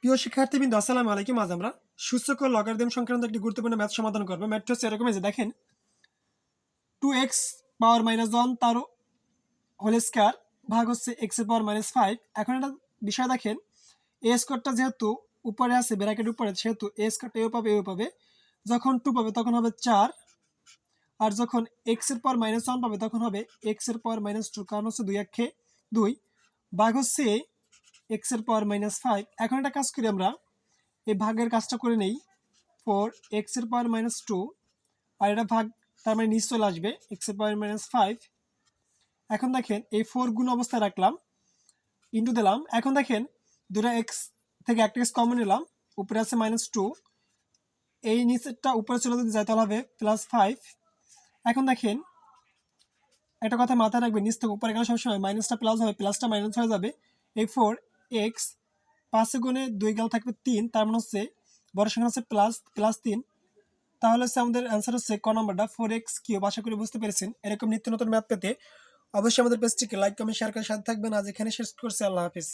প্রিয় শিক্ষার্থীবৃন্দ, আসসালামু আলাইকুম। আজ আমরা সূচক ও লগারিদম সংক্রান্ত একটি গুরুত্বপূর্ণ ম্যাথ সমাধান করবো। ম্যাথটা হচ্ছে এরকম, যে দেখেন 2x পাওয়ার -1 তার হোল স্কয়ার ভাগ হচ্ছে x এর পাওয়ার -5। এখন একটা বিষয় দেখেন, a স্কয়ারটা যেহেতু উপরে আছে ব্র্যাকেট উপরে, সেহেতু a স্কয়ারটা এও পাবে এও পাবে। যখন 2 পাবে তখন হবে 4, আর যখন x এর পাওয়ার -1 পাবে তখন হবে x এর পাওয়ার -2, কারণ হচ্ছে 2 একে 2 ভাগ হচ্ছে x এর পাওয়ার -5। এখন একটা কাজ করি, আমরা এই ভাগের কাজটা করে নেই। 4 x এর পাওয়ার -2, আর এটা ভাগ, তার মানে নিচ চলে আসবে x এর পাওয়ার -5। এখন দেখেন এই 4 গুণ অবস্থায় রাখলাম, ইন্টু দিলাম। এখন দেখেন দুটো x থেকে একটা x কমন নিলাম, উপরে আছে -2, এই নিচেরটা উপরে চলে যদি যায় তাহলে হবে +5। এখন দেখেন একটা কথা মাথায় রাখবেন, নিচ থেকে উপরে গেলে সবসময় মাইনাসটা প্লাস হবে, প্লাসটা মাইনাস হয়ে যাবে। এই 4x 5 গুণে 2 গেল থাকবে 3, তার মানে হচ্ছে বড় সংখ্যা হচ্ছে +3। তাহলে হচ্ছে আমাদের অ্যান্সার হচ্ছে ক নাম্বারটা 4x কিউব। আশা করি বুঝতে পেরেছেন। এরকম নিত্য নতুন ম্যাথ পেতে অবশ্যই আমাদের পেজটিকে লাইক কমেন্ট শেয়ার করে সাথে থাকবেন। আজ এখানে শেষ করছি। আল্লাহ হাফিজ।